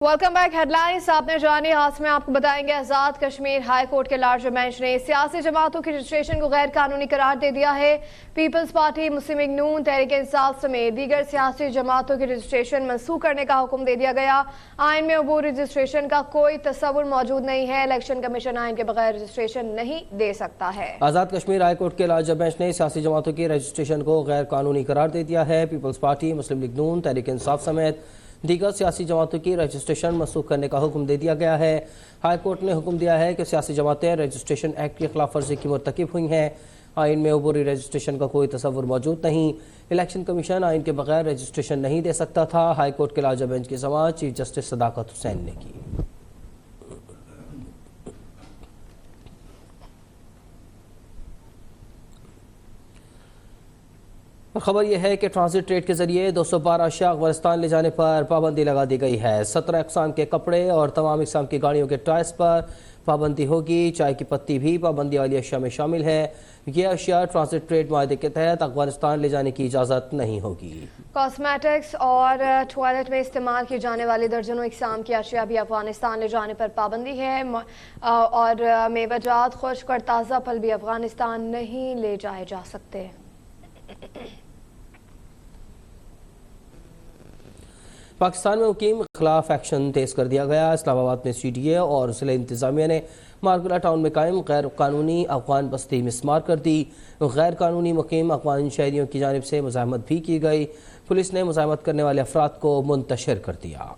Welcome back. Headlines आपने जानी। हाथ में आपको बताएंगे आजाद कश्मीर हाई कोर्ट के लार्ज बेंच ने सियासी जमातों की रजिस्ट्रेशन को गैर कानूनी करार दे दिया है। पीपल्स पार्टी, मुस्लिम लीग नून, तहरीक इंसाफ समेत दीगर सियासी जमातों की रजिस्ट्रेशन मनसूख करने का हुक्म दे दिया गया। आइन में अबूर रजिस्ट्रेशन का कोई तस्वुर मौजूद नहीं है। इलेक्शन कमीशन आइन के बगैर रजिस्ट्रेशन नहीं दे सकता है। आजाद कश्मीर हाई कोर्ट के लार्ज बेंच ने सियासी जमातों की रजिस्ट्रेशन को गैर कानूनी करार दे दिया है। पीपल्स पार्टी, मुस्लिम लीग नून, तहरीक इंसाफ समेत दीगर सियासी जमातों की रजिस्ट्रेशन मनसूख करने का हुक्म दे दिया गया है। हाई कोर्ट ने हुक्म दिया है कि सियासी जमातें रजिस्ट्रेशन एक्ट की खिलाफ वर्जी की मुर्तकिब हुई हैं। आइन में अबूरी रजिस्ट्रेशन का कोई तस्वुर मौजूद नहीं। इलेक्शन कमीशन आइन के बगैर रजिस्ट्रेशन नहीं दे सकता था। हाई कोर्ट के लार्ज बेंच की समाअत चीफ जस्टिस सदाकत हुसैन ने की। खबर यह है कि ट्रांजिट ट्रेड के जरिए 212 अशिया अफगानिस्तान ले जाने पर पाबंदी लगा दी गई है। 17 अक़साम के कपड़े और तमाम अक़साम की गाड़ियों के टायर्स पर पाबंदी होगी। चाय की पत्ती भी पाबंदी वाली अशिया में शामिल है। ये अशिया ट्रांजिट ट्रेड माहदे के तहत अफगानिस्तान ले जाने की इजाज़त नहीं होगी। कॉस्मेटिक्स और टॉयलेट में इस्तेमाल की जाने वाली दर्जनों अक़साम की अशिया भी अफगानिस्तान ले जाने पर पाबंदी है। और मेवाजात, खुश्क और ताज़ा फल भी अफगानिस्तान नहीं ले जाए जा सकते। पाकिस्तान में मुकीम खिलाफ एक्शन तेज कर दिया गया। इस्लामाबाद में CDA और ज़िला इंतज़ामिया ने मारगुला टाउन में कायम गैर कानूनी अफगान बस्ती मिसमार कर दी। गैर कानूनी मुकीम अफगान शहरियों की जानिब से मुज़ाहमत भी की गई। पुलिस ने मुज़ाहमत करने वाले अफराद को मुंतशिर कर दिया।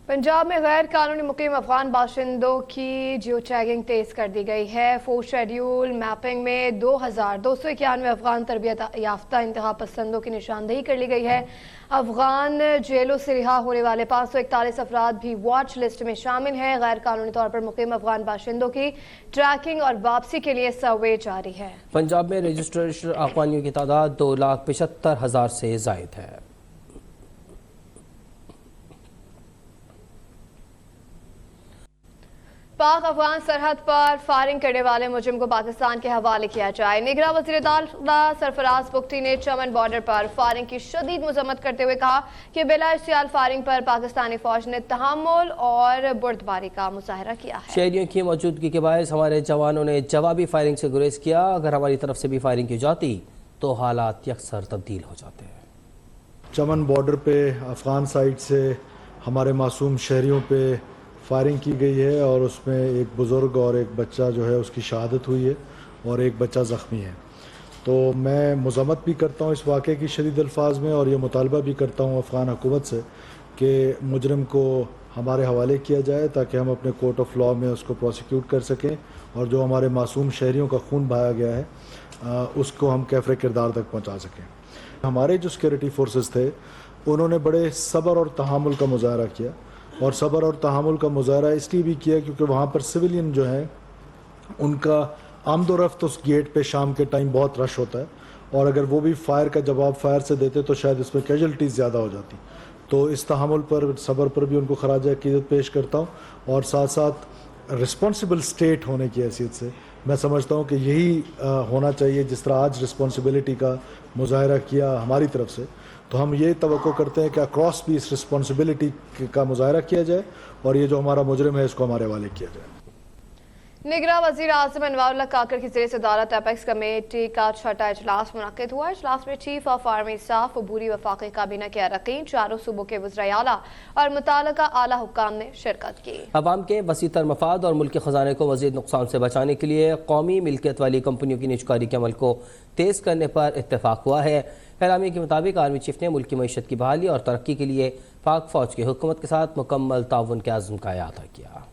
पंजाब में गैर कानूनी मुकीम अफगान बाशिंदों की जियो टैगिंग तेज कर दी गई है। फोर्थ शेड्यूल मैपिंग में 2291 अफगान तरबियत याफ्ता इंतहा पसंदों की निशानदेही कर ली गई है। अफगान जेलों से रिहा होने वाले 541 अफराद भी वॉच लिस्ट में शामिल हैं। गैर कानूनी तौर पर मुकीम अफगान बाशिंदों की ट्रैकिंग और वापसी के लिए सर्वे जारी है। पंजाब में रजिस्ट्रेशन अफगानियों की तादाद 2,75,000 से ज़ायद है। पाक अफगान सरहद पर फायरिंग करने वाले मुजरिम को पाकिस्तान के हवाले किया जाए। निगरान वज़ीर दाखिला सरफराज बुख्ती ने चमन बॉर्डर पर फायरिंग की शदीद मजम्मत करते हुए कहा कि बिला इश्तियाल फायरिंग पर पाकिस्तानी फौज ने तहम्मुल और बुर्दबारी का मुजाहरा किया है। शहरियों की मौजूदगी के बायस हमारे जवानों ने जवाबी फायरिंग से गुरेज किया। अगर हमारी तरफ से भी फायरिंग की जाती तो हालात यकसर तब्दील हो जाते हैं। चमन बॉर्डर पे अफगान साइड से हमारे मासूम शहरियों पे फायरिंग की गई है और उसमें एक बुज़ुर्ग और एक बच्चा जो है उसकी शहादत हुई है और एक बच्चा ज़ख्मी है। तो मैं मज़म्मत भी करता हूँ इस वाक़े की शदीद अल्फाज में और ये मुतालबा भी करता हूँ अफ़गान हुकूमत से कि मुजरिम को हमारे हवाले किया जाए ताकि हम अपने कोर्ट ऑफ लॉ में उसको प्रोसिक्यूट कर सकें और जो हमारे मासूम शहरियों का खून बहाया गया है उसको हम कैफ़रे किरदार तक पहुँचा सकें। हमारे जो सिक्योरिटी फोर्सेस थे उन्होंने बड़े सब्र और तहामुल का मुजाहरा किया और सब्र और तहामुल का मुजाहरा इसलिए भी किया क्योंकि वहाँ पर सिविलियन जो हैं उनका आमदोरफ्त उस गेट पे शाम के टाइम बहुत रश होता है और अगर वो भी फायर का जवाब फायर से देते तो शायद इसमें कैजुअल्टीज़ ज़्यादा हो जाती। तो इस तहामुल पर, सब्र पर भी उनको खराज अक़ीदत पेश करता हूँ और साथ साथ रिस्पॉन्सिबल स्टेट होने की हैसियत से मैं समझता हूँ कि यही होना चाहिए। जिस तरह आज रिस्पॉन्सिबिलिटी का मुजाहरा किया हमारी तरफ से, तो हम ये तवक्को करते हैं कि अक्रॉस भी इस रिस्पॉन्सिबिलिटी का मुजाहरा किया जाए और ये जो हमारा मुजरिम है इसको हमारे हवाले किया जाए। निगरान वज़ीर आज़म अनवारुल्लाह काकड़ की ज़ेर सदारत एपेक्स कमेटी का छठा इजलास मुनक्किद हुआ। इजलास में चीफ ऑफ आर्मी स्टाफ, अबूरी वफाकी काबीना के अरकान, चारों सूबों के वज़राए आला और मुताल्लिका आला हुक्काम ने शिरकत की। अवाम के वसीतर मफाद और मुल्क के ख़जाने को मज़ीद नुकसान से बचाने के लिए कौमी मिल्कियत वाली कंपनियों की निजकारी के अमल को तेज़ करने पर इत्तेफाक हुआ है। एलामी के मुताबिक आर्मी चीफ ने मुल्क की मईशत की बहाली और तरक्की के लिए पाक फौज की हुकूमत के साथ मुकम्मल ताउन के आज़म का अदा किया।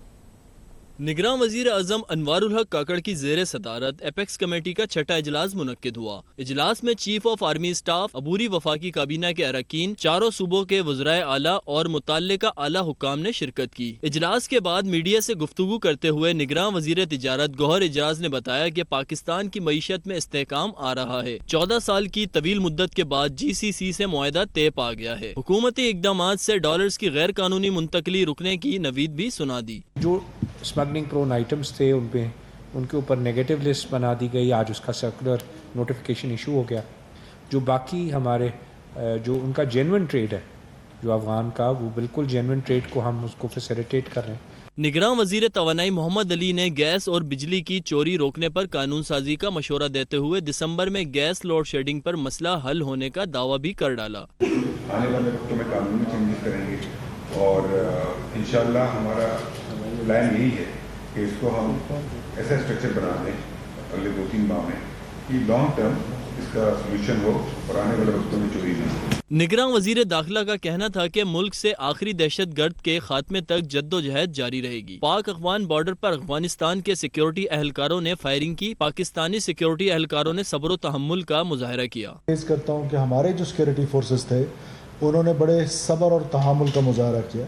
निगरान वजीर आजम अनवारुल हक काकड़ की जेर सदारत एपेक्स कमेटी का छठा इजलास मुनक्किद हुआ। इजलास में चीफ ऑफ आर्मी स्टाफ, अबूरी वफाकी काबीना के अरकान, चारों सूबों के वज़राए आला और मुताल्लिका आला हुक्काम ने शिरकत की। इजलास के बाद मीडिया से गुफ्तगू करते हुए निगरान वजीर तिजारत गौहर इजराज ने बताया कि पाकिस्तान की मईशत में इस्तेहकाम आ रहा है। 14 साल की तवील मुद्दत के बाद GCC से मुआहदा तय पा गया है। हुकूमती इक़दामात से डॉलर्स की गैर कानूनी मुंतकली रुकने की नवीद भी सुना दी। जो स्मगलिंग प्रोन आइटम्स थे उन पे ان کے اوپر نیگیٹو لسٹ بنا دی گئی. آج اس کا سرکولر نوٹیفیکیشن ایشو ہو گیا. جو باقی ہمارے جو ان کا جینوئن ٹریڈ ہے جو افغان کا, وہ بالکل جینوئن ٹریڈ کو ہم اس کو فیسیلیٹیٹ کر رہے ہیں. نگراں وزیر توانائی محمد علی نے گیس اور بجلی کی چوری روکنے پر قانون سازی کا مشورہ دیتے ہوئے دسمبر میں گیس لوڈ شیڈنگ پر مسئلہ حل ہونے کا دعویٰ بھی کر ڈالا. آنے والے وقتوں میں قانونی چینجز کریں گے اور انشاءاللہ ہمارا پلان یہی ہے کہ اس کو ہم ایسا اسٹرکچر بنا دیں اگلے 2-3 ماہ میں کہ لانگ ٹرم اس کا سولوشن ہو اور آنے والے وقتوں میں چوری نہ ہو. نگراں وزیر داخلہ کا کہنا تھا کہ ملک سے آخری دہشت گرد کے خاتمے تک جد و جہد جاری رہے گی. پاک افغان بارڈر پر افغانستان کے سیکیورٹی اہلکاروں نے فائرنگ کی. پاکستانی سیکیورٹی اہلکاروں نے صبر و تحمل کا مظاہرہ کیا. کرتا ہوں کہ ہمارے جو سیکیورٹی فورسز تھے انہوں نے بڑے صبر اور تحمل کا مظاہرہ کیا,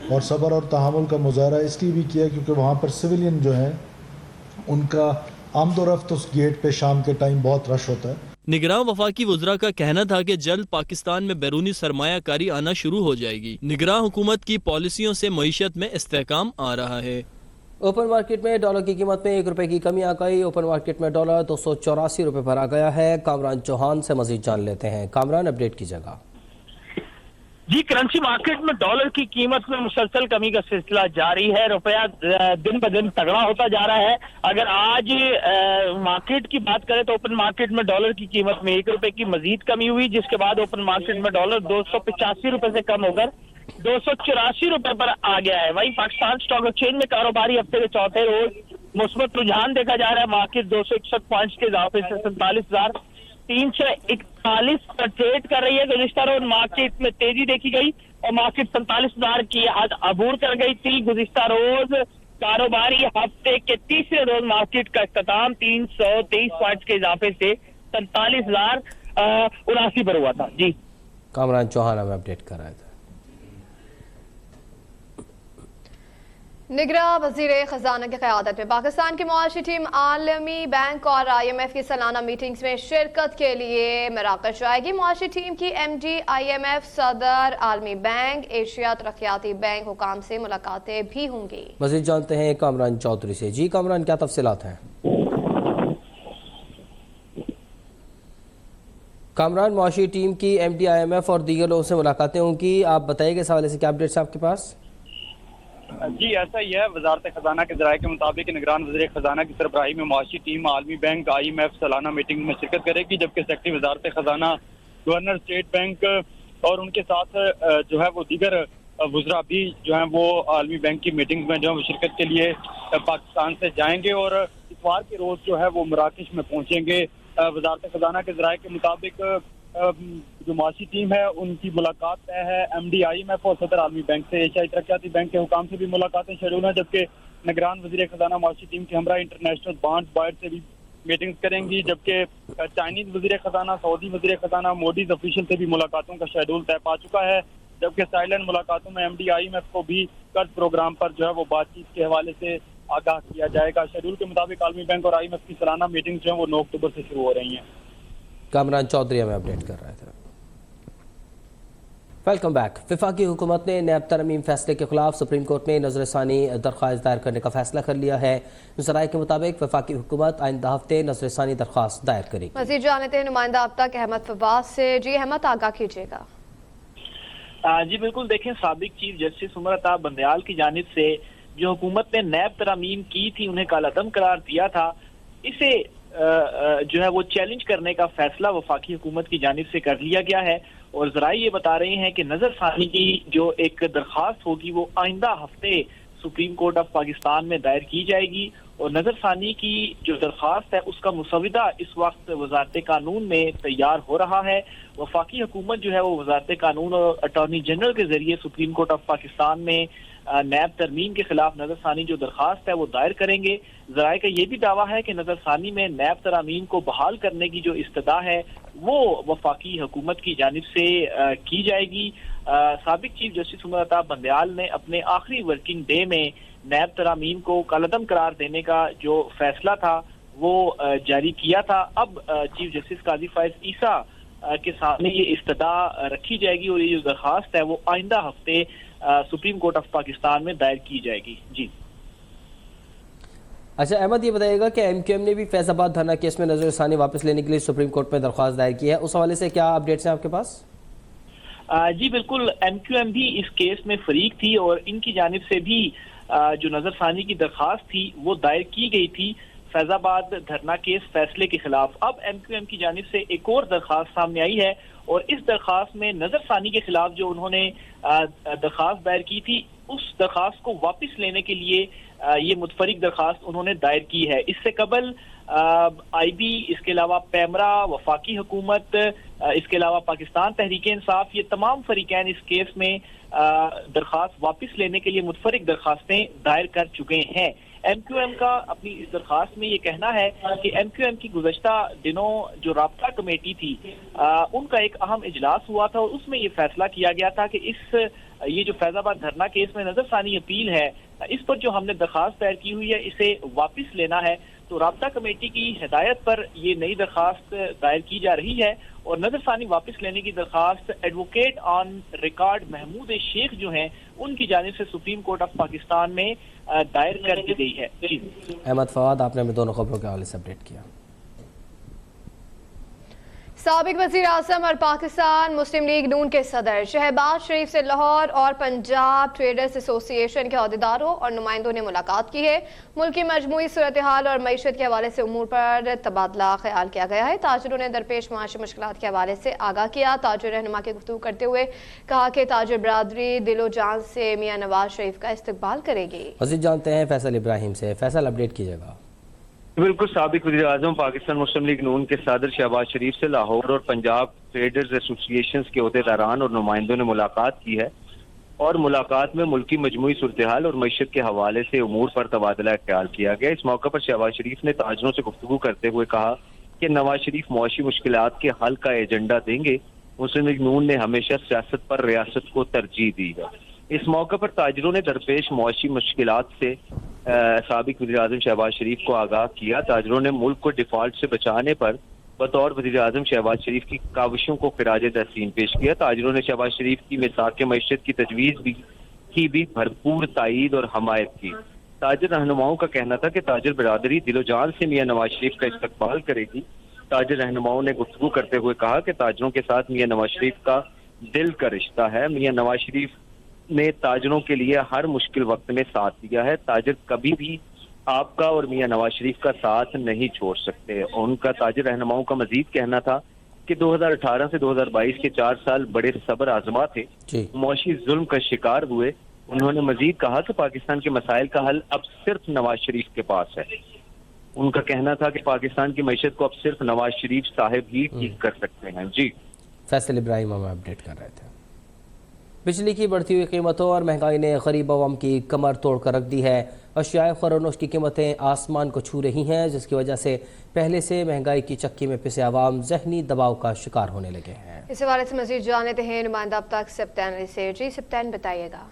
اور صبر اور تحمل کا مظاہرہ اس لیے بھی کیا کیونکہ وہاں پر سویلین جو ہیں ان کا آمد و رفت اس گیٹ پہ شام کے ٹائم بہت رش ہوتا ہے. نگراں وفاقی وزراء کا کہنا تھا کہ جلد پاکستان میں بیرونی سرمایہ کاری آنا شروع ہو جائے گی. نگراں حکومت کی پالیسیوں سے معیشت میں استحکام آ رہا ہے. اوپن مارکیٹ میں ڈالر کی قیمت میں 1 روپے کی کمی آ گئی. اوپن مارکیٹ میں ڈالر 284 روپے پر آ گیا ہے. کامران چوہان سے مزید جان لیتے ہیں. کامران, اپڈیٹ کیجیے گا. جی, کرنسی مارکیٹ میں ڈالر کی قیمت میں مسلسل کمی کا سلسلہ جاری ہے. روپیہ دن بدن تگڑا ہوتا جا رہا ہے. اگر آج مارکیٹ کی بات کریں تو اوپن مارکیٹ میں ڈالر کی قیمت میں 1 روپے کی مزید کمی ہوئی, جس کے بعد اوپن مارکیٹ میں ڈالر 285 روپے سے کم ہو کر 284 روپے پر آ گیا ہے. وہیں پاکستان اسٹاک ایکسچینج میں کاروباری ہفتے کے چوتھے روز مثبت رجحان دیکھا جا رہا ہے. مارکیٹ 261 پوائنٹس کے اضافے سے 47,341 پر ٹریڈ کر رہی ہے. گزشتہ روز مارکیٹ میں تیزی دیکھی گئی اور مارکیٹ 47,000 کی حد عبور کر گئی تھی. گزشتہ روز کاروباری ہفتے کے تیسرے روز مارکیٹ کا اختتام 323 پوائنٹس کے اضافے سے 47,079 پر ہوا تھا. جی, کامران چوہان ہمیں اپڈیٹ کر رہے تھے. نگراں وزیر خزانہ کی قیادت میں پاکستان کی معاشی ٹیم عالمی بینک اور IMF کی سالانہ میٹنگز میں شرکت کے لیے مراکش جائے گی. معاشی ٹیم کی MD IMF صدر عالمی بینک ایشیا ترقیاتی بینک حکام سے ملاقاتیں بھی ہوں گی. مزید جانتے ہیں کامران چودھری سے. جی کامران, کیا تفصیلات ہیں؟ کامران, معاشی ٹیم کی MD IMF اور دیگر لوگوں سے ملاقاتیں ہوں گی. آپ بتائیے کہ اس حوالے سے کیا اپڈیٹس آپ کے پاس؟ جی, ایسا ہی ہے. وزارت خزانہ کے ذرائع کے مطابق نگران وزیر خزانہ کی سربراہی میں معاشی ٹیم عالمی بینک IMF سالانہ میٹنگ میں شرکت کرے گی, جبکہ سیکرٹری وزارت خزانہ, گورنر اسٹیٹ بینک اور ان کے ساتھ جو ہے وہ دیگر وزراء بھی جو ہیں وہ عالمی بینک کی میٹنگ میں جو ہے وہ شرکت کے لیے پاکستان سے جائیں گے اور اتوار کے روز جو ہے وہ مراکش میں پہنچیں گے. وزارت خزانہ کے ذرائع کے مطابق جو معاشی ٹیم ہے ان کی ملاقات طے ہے MD IMF اور صدر عالمی بینک سے. ایشیائی ترقیاتی بینک کے حکام سے بھی ملاقاتیں شیڈول ہیں, جبکہ نگران وزیر خزانہ معاشی ٹیم کے ہمراہ انٹرنیشنل بانڈ بائر سے بھی میٹنگز کریں گی, جبکہ چائنیز وزیر خزانہ, سعودی وزیر خزانہ, موڈیز افیشل سے بھی ملاقاتوں کا شیڈول طے پا چکا ہے. جبکہ سائلنٹ ملاقاتوں میں MD IMF کو بھی قرض پروگرام پر جو ہے وہ بات چیت کے حوالے سے آگاہ کیا جائے گا. شیڈول کے مطابق عالمی بینک اور IMF کی سالانہ میٹنگ جو ہے وہ 9 اکتوبر سے شروع ہو رہی ہیں. کامران چودھری ہمیں اپڈیٹ کر رہے تھے. Welcome back. وفاقی حکومت نے نیب ترمیم فیصلے کے خلاف سپریم کورٹ میں نظر ثانی درخواست دائر کرنے کا فیصلہ کر لیا ہے. ذرائع کے مطابق وفاقی حکومت آئندہ ہفتے نظر ثانی درخواست دائر کرے گی. مزید جانتے ہیں نمائندہ اب تک احمد فواز سے. جی احمد, آگاہ کیجیے گا. جی بالکل, دیکھیں سابق چیف جسٹس عمر عطا بندیال کی جانب سے جو حکومت نے نیب ترامیم کی تھی انہیں کالعدم قرار دیا تھا, اسے جو ہے وہ چیلنج کرنے کا فیصلہ وفاقی حکومت کی جانب سے کر لیا گیا ہے. اور ذرائع یہ بتا رہے ہیں کہ نظر ثانی کی جو ایک درخواست ہوگی وہ آئندہ ہفتے سپریم کورٹ آف پاکستان میں دائر کی جائے گی. اور نظر ثانی کی جو درخواست ہے اس کا مسودہ اس وقت وزارت قانون میں تیار ہو رہا ہے. وفاقی حکومت جو ہے وہ وزارت قانون اور اٹارنی جنرل کے ذریعے سپریم کورٹ آف پاکستان میں نیب ترمیم کے خلاف نظر ثانی جو درخواست ہے وہ دائر کریں گے. ذرائع کا یہ بھی دعویٰ ہے کہ نظر ثانی میں نیب ترامیم کو بحال کرنے کی جو استدعا ہے وہ وفاقی حکومت کی جانب سے کی جائے گی. سابق چیف جسٹس عمر عطا بندیال نے اپنے آخری ورکنگ ڈے میں نیب ترامیم کو کالعدم قرار دینے کا جو فیصلہ تھا وہ جاری کیا تھا. اب چیف جسٹس قاضی فائز عیسیٰ کے سامنے یہ استدعا رکھی جائے گی اور یہ جو درخواست ہے وہ آئندہ ہفتے سپریم کورٹ آف پاکستان میں دائر کی جائے گی. جی अच्छा अहमद, ये बताइएगा कि MQM ने भी फैजाबाद धरना केस में नजरसानी वापस लेने के लिए सुप्रीम कोर्ट में दरख्वास्त दायर की है, उस हवाले से क्या अपडेट्स हैं आपके पास? जी बिल्कुल, MQM भी इस केस में फरीक थी और इनकी जानिब से भी जो नजरसानी की दरख्वास्त थी वो दायर की गई थी फैजाबाद धरना केस फैसले के खिलाफ। अब MQM की जानिब से एक और दरख्वास्त सामने आई है और इस दरख्वास्त में नजरसानी के खिलाफ जो उन्होंने दरख्वास्त दायर की थी उस दरख्वास्त को वापस लेने के लिए ये मुतफरिक दरख्वास्त उन्होंने दायर की है। इससे कबल IB, इसके अलावा पैमरा, वफाकी हुकूमत, इसके अलावा पाकिस्तान तहरीक इंसाफ, ये तमाम फरीकैन इस केस में दरख्वास्त वापस लेने के लिए मुतफरिक दरख्वास्तें दायर कर चुके हैं। MQM का अपनी इस दरख्वास्त में ये कहना है कि MQM की गुज़श्ता दिनों जो राब्ता कमेटी थी उनका एक अहम इजलास हुआ था और उसमें ये फैसला किया गया था कि ये जो फैजाबाद धरना केस में नजरसानी अपील है इस पर जो हमने दरख्वास्त दायर की हुई है इसे वापस लेना है। तो राब्ता कमेटी की हिदायत पर ये नई दरख्वास्त दायर की जा रही है और नजरसानी वापस लेने की दरख्वास्त advocate on record Mahmood Sheikh जो हैं उनकी जानिब से सुप्रीम कोर्ट ऑफ पाकिस्तान में दायर कर दी गई है। अहमद फवाद, आपने हमें दोनों खबरों के हवाले से अपडेट किया। साबिक वज़ीर आज़म और पाकिस्तान मुस्लिम लीग नून के सदर शहबाज शरीफ से लाहौर और पंजाब ट्रेडर्स एसोसिएशन के अहदेदारों और नुमाइंदों ने मुलाकात की है। मुल्क की मजमूई सूरत हाल और मईशत के हवाले से उमूर पर तबादला ख्याल किया गया है। ताजिरों ने दरपेश माशी मुश्किलात के हवाले से आगाह किया। ताजिर रहनुमा की गुफ्तगू करते हुए कहा कि ताजिर बरादरी दिलो जान से मियाँ नवाज शरीफ का इस्तकबाल करेगी। मज़ीद जानते हैं फैसल इब्राहिम से। फैसल, अपडेट कीजिएगा। बिल्कुल, साबिक वज़ीर आज़म पाकिस्तान मुस्लिम लीग नून के सदर शहबाज शरीफ से लाहौर और पंजाब ट्रेडर्स एसोसिएशन के अहदेदारान और नुमाइंदों ने मुलाकात की है और मुलाकात में मुल्की मजमूई सूरत हाल और मईशत के हवाले से उमूर पर तबादला ख्याल किया गया। इस मौके पर शहबाज शरीफ ने ताजरों से गुफ्तगू करते हुए कहा कि नवाज शरीफ मुआशी मुश्किलात के हल का एजेंडा देंगे। मुस्लिम लीग नून ने हमेशा सियासत पर रियासत को तरजीह दी है। इस मौके पर ताजरों ने दरपेश मुआशी मुश्किलात से साबिक वज़ीर आज़म शहबाज शरीफ को आगाह किया। ताजरों ने मुल्क को डिफॉल्ट से बचाने पर बतौर वज़ीर आज़म शहबाज शरीफ की काविशों को खिराज तहसीन पेश किया। ताजरों ने शहबाज शरीफ की मिसाक मईशत की तजवीज़ की भी भरपूर तायीद और हमायत की। ताजर रहनुमाओं का कहना था कि ताजर बरादरी दिलो जान से मियाँ नवाज शरीफ का इस्तकबाल करेगी। ताजर रहनुमाओं ने गुफ्तगू करते हुए कहा कि ताजरों के साथ मियाँ नवाज शरीफ का दिल का रिश्ता है। मियाँ नवाज शरीफ ने ताजरों के लिए हर मुश्किल वक्त में साथ दिया है। ताजर कभी भी आपका और मियाँ नवाज शरीफ का साथ नहीं छोड़ सकते। उनका ताजर रहनुमाओं का मजीद कहना था कि 2018 से 2022 के 4 साल बड़े सब्र आजमा थे, मुआशी जुल्म का शिकार हुए। उन्होंने मजीद कहा कि पाकिस्तान के मसाइल का हल अब सिर्फ नवाज शरीफ के पास है। उनका कहना था कि पाकिस्तान की मईशत को अब सिर्फ नवाज शरीफ साहिब ही ठीक कर सकते हैं। जी, फैसल इब्राहिम हमें अपडेट कर रहे थे। बिजली की बढ़ती हुई कीमतों और महंगाई ने गरीब आवाम की कमर तोड़ कर रख दी है। अशियाए ख़ुरानोश की कीमतें आसमान को छू रही हैं, जिसकी वजह से पहले से महंगाई की चक्की में पिसे आवाम ज़हनी दबाव का शिकार होने लगे हैं। इस हवाले से मज़ीद जान लेते हैं नुमाइंदा अब तक सप्तान से। जी सप्तान, बताइएगा।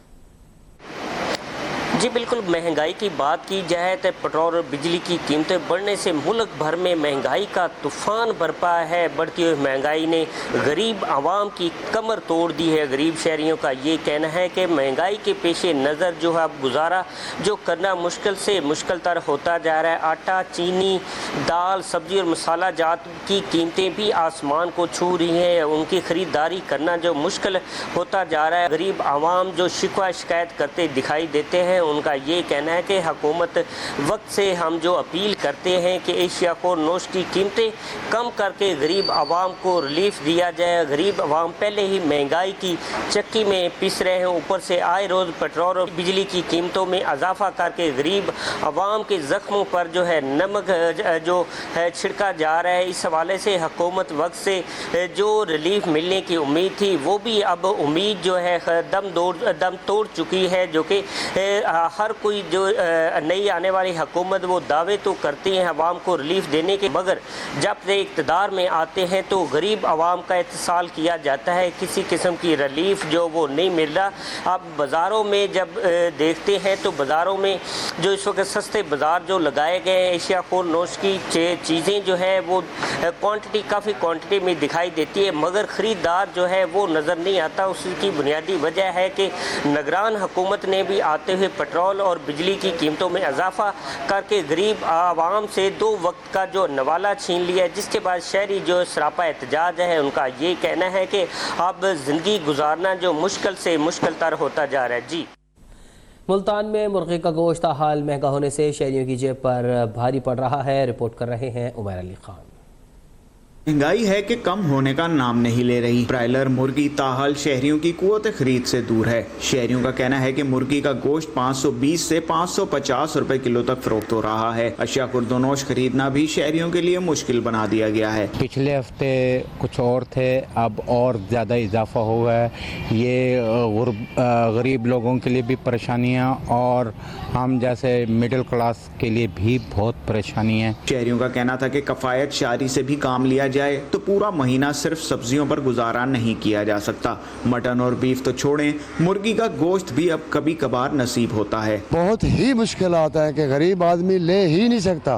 जी बिल्कुल, महंगाई की बात की जाए तो पेट्रोल और बिजली की कीमतें बढ़ने से मुल्क भर में महंगाई का तूफान बरपा है। बढ़ती हुई महंगाई ने गरीब आवाम की कमर तोड़ दी है। गरीब शहरियों का ये कहना है कि महंगाई के पेश नज़र जो है अब गुजारा जो करना मुश्किल से मुश्किल तर होता जा रहा है। आटा, चीनी, दाल, सब्जी और मसाला जात की कीमतें भी आसमान को छू रही हैं। उनकी ख़रीदारी करना जो मुश्किल होता जा रहा है। गरीब आवाम जो शिकवा शिकायत करते दिखाई देते हैं, उनका ये कहना है कि हुकूमत वक्त से हम जो अपील करते हैं कि एशिया को नोश की कीमतें कम करके गरीब आवाम को रिलीफ दिया जाए। गरीब आवाम पहले ही महंगाई की चक्की में पिस रहे हैं, ऊपर से आए रोज़ पेट्रोल और बिजली की कीमतों में इजाफा करके गरीब आवाम के ज़ख्मों पर जो है नमक जो है छिड़का जा रहा है। इस हवाले से हुकूमत वक्त से जो रिलीफ मिलने की उम्मीद थी वो भी अब उम्मीद जो है दम तोड़ चुकी है। जो कि हर कोई जो नई आने वाली हुकूमत वो दावे तो करती हैं आवाम को रिलीफ देने के, मगर जब से इक़्तिदार में आते हैं तो गरीब आवाम का इत्तेसाल किया जाता है। किसी किस्म की रिलीफ जो वो नहीं मिल रहा। अब बाज़ारों में जब देखते हैं तो बाज़ारों में जो इस वक्त सस्ते बाज़ार जो लगाए गए हैं, एशिया को नोश की चीज़ें जो है वो काफ़ी क्वान्टिटी में दिखाई देती है, मगर ख़रीदार जो है वो नज़र नहीं आता। उसकी बुनियादी वजह है कि निगरान हुकूमत ने भी आते हुए पेट्रोल और बिजली की कीमतों में इजाफा करके गरीब आवाम से 2 वक्त का जो नवाला छीन लिया है, जिसके बाद शहरी जो सरापा एहतजाज है उनका ये कहना है कि अब ज़िंदगी गुजारना जो मुश्किल से मुश्किल तर होता जा रहा है। जी, मुल्तान में मुर्गे का गोश्त हाल महंगा होने से शहरियों की जेब पर भारी पड़ रहा है। रिपोर्ट कर रहे हैं उमर अली खान। महंगाई है कि कम होने का नाम नहीं ले रही। ब्रायलर मुर्गी ताहाल शहरियों की कुव्वत खरीद से दूर है। शहरियों का कहना है कि मुर्गी का गोश्त 520 से 550 रुपए किलो तक फरोख्त हो रहा है। अशिया खुर्दोनोश खरीदना भी शहरियों के लिए मुश्किल बना दिया गया है। पिछले हफ्ते कुछ और थे, अब और ज़्यादा इजाफा हुआ है। ये गरीब लोगों के लिए भी परेशानियाँ और हम जैसे मिडिल क्लास के लिए भी बहुत परेशानी है। शहरियों का कहना था कि कफायत शारी से भी काम लिया जाए तो पूरा महीना सिर्फ सब्जियों पर गुजारा नहीं किया जा सकता। मटन और बीफ तो छोड़ें, मुर्गी का गोश्त भी अब कभी कभार नसीब होता है। बहुत ही मुश्किल आता है कि गरीब आदमी ले ही नहीं सकता।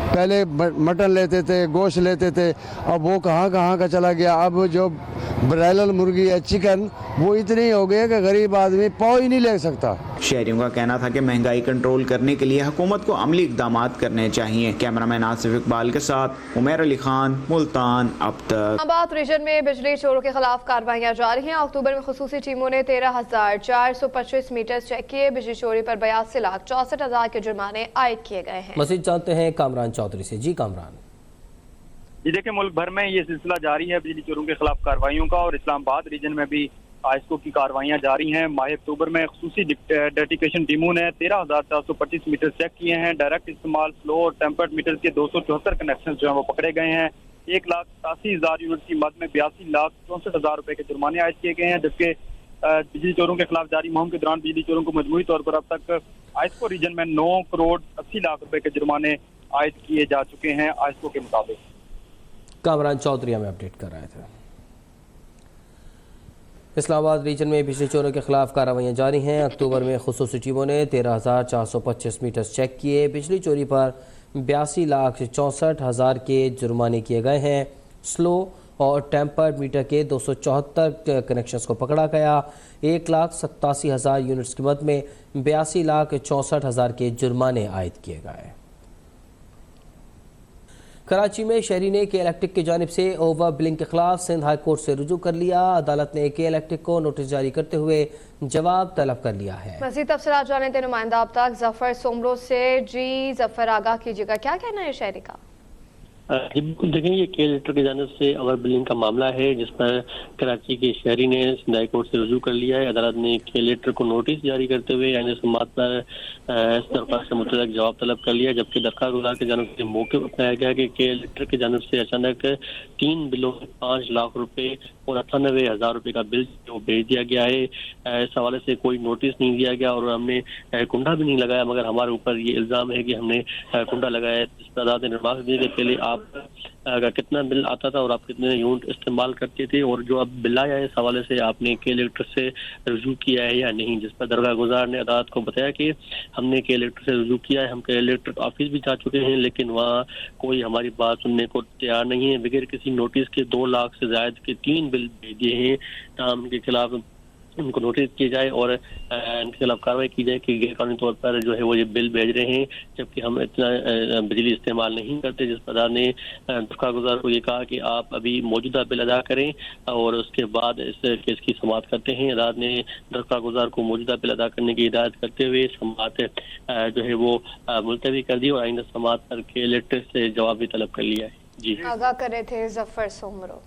पहले मटन लेते थे, गोश्त लेते थे, अब वो कहाँ कहाँ का चला गया। अब जो ब्रायलर मुर्गी है, चिकन, वो इतने हो गए कि गरीब आदमी पाव ही नहीं ले सकता। शहरियों का कहना था कि महंगाई कंट्रोल करने के लिए हुकूमत को अमली इक़दाम करने चाहिए। कैमरामैन आसिफ इकबाल के साथ उमर अली खान, मुल्तान अब तक। इस्लामाबाद रीजन में बिजली चोरों के खिलाफ कार्रवाइयां जारी हैं। अक्टूबर में खुसूसी टीमों ने 13,425 मीटर चेक किए। बिजली चोरी पर 82,64,000 के जुर्माने आयद किए गए हैं। मजीद जानते हैं कामरान चौधरी से। जी कामरान। जी देखिए, मुल्क भर में ये सिलसिला जारी है बिजली चोरों के खिलाफ कार्रवाइयों का, और इस्लामाबाद रीजन में भी आइस्को की कार्रवाइयां जारी हैं। माह अक्टूबर में खुसूसी डेडिकेशन टीमों ने 13,425 मीटर चेक किए हैं। डायरेक्ट इस्तेमाल, स्लो और टेम्पर्ड मीटर के 274 कनेक्शन जो है वो पकड़े गए हैं। 1,87,000 यूनिट की मद में 82,64,000 रुपए के जुर्माने आयद किए गए हैं। जबकि बिजली चोरों के खिलाफ जारी मुहिम के दौरान बिजली चोरों को मजमूई तौर पर अब तक आइस्को रीजन में 9 करोड़ 80 लाख रुपए के जुर्माने आयद किए जा चुके हैं आइस्को के मुताबिक। कामरान चौधरी हमें अपडेट कर रहे थे। इस्लामाबाद रीजन में बिजली चोरों के खिलाफ कार्रवाइयां जारी हैं। अक्टूबर में खुसूसी टीमों ने 13,425 मीटर चेक किए। बिजली चोरी पर 82,64,000 के जुर्माने किए गए हैं। स्लो और टेम्पर्ड मीटर के 274 कनेक्शंस को पकड़ा गया। 1,87,000 यूनिट्स की मद में 82,64,000 के जुर्माने आयद किए गए। कराची में शहरी ने के इलेक्ट्रिक की जानिब से ओवर बिलिंग के खिलाफ सिंध हाई कोर्ट से रुजू कर लिया। अदालत ने के इलेक्ट्रिक को नोटिस जारी करते हुए जवाब तलब कर लिया है। मज़ीद तफसीलात जाने थे नुमाइंदा अब तक जफर सोमरो से। जी जफर, आगाह कीजिएगा, क्या कहना है शहरी का? जी बिल्कुल, देखें ये के इलेक्ट्रिक की जानिब से ओवर बिलिंग का मामला है, जिस पर कराची के शहरी ने सिंध हाई कोर्ट से रुजू कर लिया है। अदालत ने के इलेक्ट्रिक को नोटिस जारी करते हुए यानी समात पर इस दरख्वास्त से मुतल्लिक़ जवाब तलब कर लिया। जबकि दरख्वास्त गुजार की जानिब से मौके अपनाया गया कि के इलेक्ट्रिक की जानिब से अचानक 3 बिलों में 5 लाख रुपए और 98,000 रुपए का बिल जो भेज दिया गया है। इस हवाले से कोई नोटिस नहीं दिया गया और हमने कुंडा भी नहीं लगाया, मगर हमारे ऊपर ये इल्ज़ाम है कि हमने कुंडा लगाया। इस पर अदालत ने रिमार्क दिए कि पहले का कितना बिल आता था और आप कितने यूनिट इस्तेमाल करते थे, और जो अब बिल आया है इस हवाले से आपने के इलेक्ट्रिक से रुजू किया है या नहीं। जिस पर दरगाह गुजार ने अदालत को बताया कि हमने के इलेक्ट्रिक से रुजू किया है। हम के इलेक्ट्रिक ऑफिस भी जा चुके हैं, लेकिन वहाँ कोई हमारी बात सुनने को तैयार नहीं है। बगैर किसी नोटिस के 2 लाख से ज्यादा के 3 बिल भेज दिए हैं। ताहम इनके खिलाफ उनको नोटिस किए जाए और इनके खिलाफ कार्रवाई की जाए कि गैर कानूनी तौर पर जो है वो ये बिल भेज रहे हैं, जबकि हम इतना बिजली इस्तेमाल नहीं करते। जिस पर अदालत ने दरख्वास्त गुजार को ये कहा कि आप अभी मौजूदा बिल अदा करें और उसके बाद इस केस की समाअत करते हैं। अदालत ने दरख्वास्त गुजार को मौजूदा बिल अदा करने की हिदायत करते हुए समाअत जो है वो मुलतवी कर दी और आइंदा समाअत करके इलेक्ट्रिक से जवाब भी तलब कर लिया है। जी, आगाह कर रहे थे जफर सोमरो।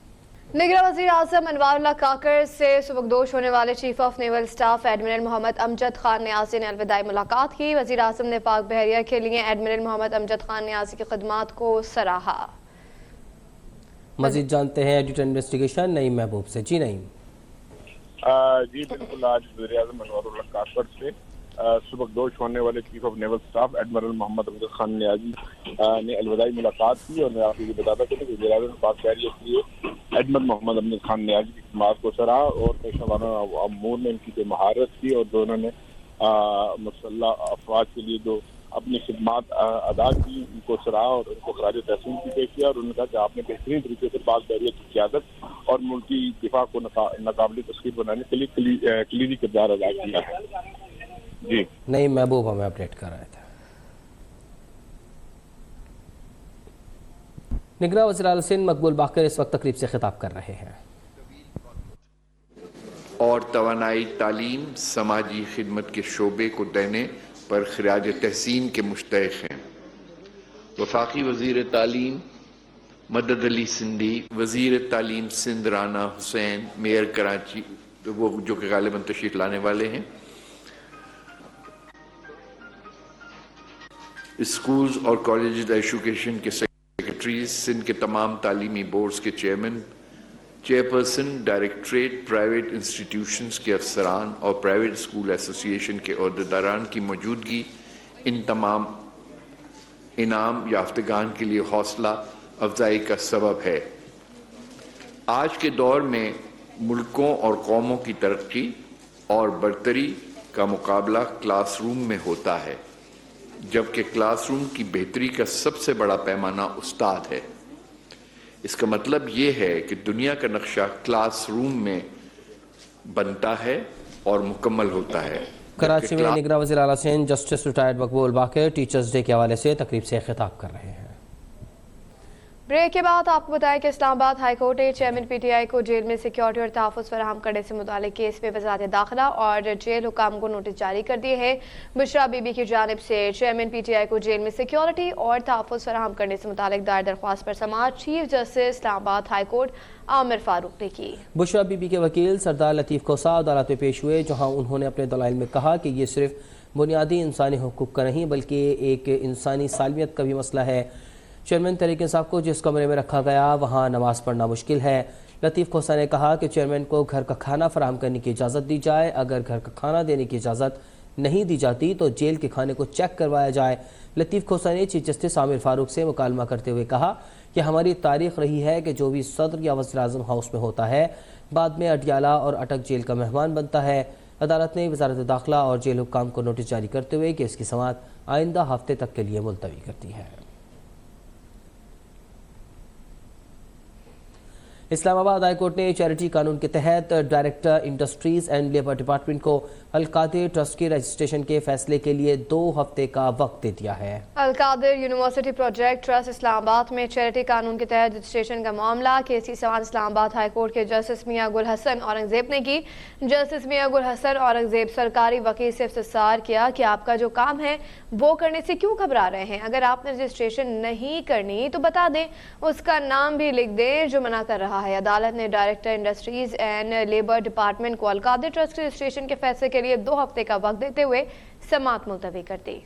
निगरान वज़ीर आज़म अनवारुल्लाह काकड़ से सुबकदोश होने वाले chief of naval staff admiral Mohammad Amjad Khan Niazi ने अलविदाई मुलाकात की। वज़ीर आज़म ने पाक बहरिया के लिए एडमिरल मोहम्मद अमजद खान नियाज़ी की खिदमात को सराहा। मज़ीद जानते हैं एडिटर इन्वेस्टिगेशन नईम महबूब से। जी नईम। जी बिल्कुल, आज वज़ीर आज़म अनवारुल्लाह काकड़ से सुबकदोश होने वाले chief of naval staff admiral Mohammad Amjad Khan Niazi ने अलविदाई मुलाकात की। और मैं आपको ये बताता चलूँ कि वज़ीर आज़म पाक बहरिया के लिए एडमिरल मोहम्मद अमजद खान नियाज़ी की खिदमत को सराहा और पेशा वाराना अमूर ने इनकी जो महारत थी और दोनों ने मुसल्लह अफवाज के लिए जो अपनी खिदमत अदा की उनको सराहा और उनको खराज तहसीन भी पेश किया। और उन्होंने कहा कि आपने बेहतरीन तरीके से पाक बहरिया की क़यादत और मुल्की दिफा को नाकाबिल तस्खीर बनाने के लिए कलीदी किरदार अदा किया है। जी नहीं, महबूब हमें अपडेट कर रहे थे। निगरान वज़ीर आला सिंध मकबूल बाकर इस वक्त तकरीब से खिताब कर रहे हैं। और तवानाई तालीम समाजी खिदमत के शोबे को देने पर खिराज तहसीन के मुस्तहिक हैं। वफाकी वज़ीर तालीम मदद अली सिंधी, वज़ीर तालीम सिंध राना हुसैन, मेयर कराची, वो जो कि गालिबन तशरीफ लाने वाले हैं, स्कूल्स और कॉलेज एजुकेशन के सेक्रेटरीज, सिंध के तमाम तालीमी बोर्ड्स के chairman, chairperson, directorate, private institutions के अफसरान और प्राइवेट स्कूल एसोसिएशन के अहदेदारान की मौजूदगी इन तमाम इनाम याफ्तगान के लिए हौसला अफजाई का सबब है। आज के दौर में मुल्कों और कौमों की तरक्की और बरतरी का मुकाबला क्लासरूम में होता है, जबकि क्लासरूम की बेहतरी का सबसे बड़ा पैमाना उस्ताद है। इसका मतलब ये है कि दुनिया का नक्शा क्लासरूम में बनता है और मुकम्मल होता है। कराची में निगरान वज़ीर आला सिंध जस्टिस रिटायर्ड मकबूल बाकर टीचर्स डे के हवाले से तकरीब से खिताब कर रहे हैं। ब्रेक के बाद आपको बताएं कि इस्लामाबाद हाई कोर्ट ने चेयरमैन पीटीआई को जेल में सिक्योरिटी और तहफ़्फ़ुज़ फराहम करने से मुतालिक केस में वज़ारत दाखिला और जेल हुकाम को नोटिस जारी कर दिए हैं। बुशरा बीबी की जानिब से चेयरमैन पीटीआई को जेल में सिक्योरिटी और तहफ़्फ़ुज़ फराहम करने से मुतालिक दायर दरख्वास्त पर समाअत chief justice Islamabad high court Aamir Farooq ने की। बुशरा बीबी के वकील सरदार लतीफ़ खोसा अदालत में पेश हुए, जहाँ उन्होंने अपने दलाइल में कहा कि ये सिर्फ बुनियादी इंसानी हुकूक का नहीं बल्कि एक इंसानी सालमियत का भी मसला है। चेयरमैन तहरीक इंसाफ को जिस कमरे में रखा गया वहाँ नमाज पढ़ना मुश्किल है। लतीफ़ खोसा ने कहा कि चेयरमैन को घर का खाना फराहम करने की इजाज़त दी जाए, अगर घर का खाना देने की इजाज़त नहीं दी जाती तो जेल के खाने को चेक करवाया जाए। लतीफ़ खोसा ने चीफ जस्टिस आमिर फारूक से मुकालमा करते हुए कहा कि हमारी तारीख रही है कि जो भी सदर या वज़ीर आज़म हाउस में होता है बाद में अडियाला और अटक जेल का मेहमान बनता है। अदालत ने वज़ारत दाखिला और जेल हुक्काम को नोटिस जारी करते हुए केस की समाअत आइंदा हफ्ते तक के लिए मुलतवी कर दी है। इस्लामाबाद हाई कोर्ट ने चैरिटी कानून के तहत director industries and labour department को अलकादिर ट्रस्ट के रजिस्ट्रेशन के फैसले के लिए 2 हफ्ते का वक्त दे दिया है। Al-Qadir university project trust Islamabad में चैरिटी कानून के तहत रजिस्ट्रेशन का मामला केस की समाअत इस्लामाबाद हाई कोर्ट के जस्टिस मियां गुल हसन औरंगजेब ने की। जस्टिस मियां गुल हसन औरंगजेब सरकारी वकील से इफ्तिसार किया कि आपका जो काम है वो करने से क्यों घबरा रहे हैं। अगर आपने रजिस्ट्रेशन नहीं करनी तो बता दें, उसका नाम भी लिख दें जो मना कर रहा है। अदालत ने director industries and labour department को अलकादिर ट्रस्ट के रजिस्ट्रेशन के फैसले के लिए 2 हफ्ते का वक्त देते हुए समाअत मुलतवी कर दी।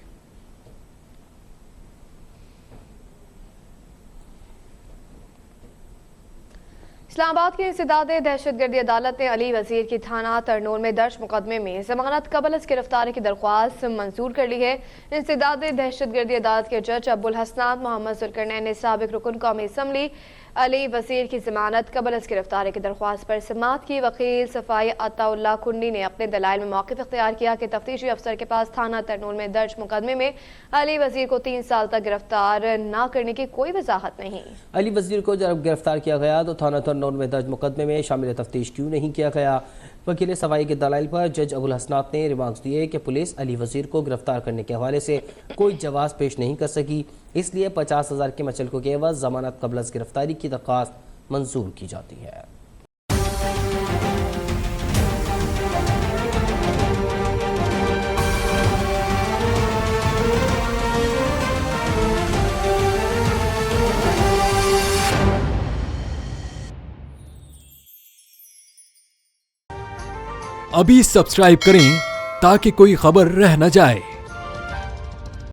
इस्लामाबाद की इंसदाद दहशतगर्दी अदालत ने अली वजीर की थाना तरनोल में दर्ज मुकदमे में जमानत कबल अज़ गिरफ्तारी की दरख्वास्त मंजूर कर ली है। इंसदाद दहशतगर्दी अदालत के जज अब्दुल हसनात मोहम्मद जुल्करनैन ने साबिक रुकन कौमी असम्बली अली वजीर की जमानत कबल अज़ गिरफ्तारी की दरख्वास्त पर समाअत की। वकील सफाई अताउल्लाह कुंडी ने अपने दलाइल में मौक़िफ़ इख्तियार किया कि तफ्तीशी अफसर के पास थाना तरनोल में दर्ज मुकदमे में अली वजीर को 3 साल तक गिरफ्तार न करने की कोई वजाहत नहीं। अली वजीर को जब गिरफ्तार किया गया तो थाना तरनोल में दर्ज मुकदमे में शामिल तफ्तीश क्यों नहीं किया गया। वकील सफाई के दलाइल पर जज अबुल हसनात ने रिमार्क्स दिए कि पुलिस अली वजीर को गिरफ्तार करने के हवाले से कोई जवाब पेश नहीं कर सकी, इसलिए 50,000 के मचलकों के एवज जमानत कबल अज़ गिरफ्तारी की दरख्वास्त मंजूर की जाती है। अभी सब्सक्राइब करें ताकि कोई खबर रह न जाए।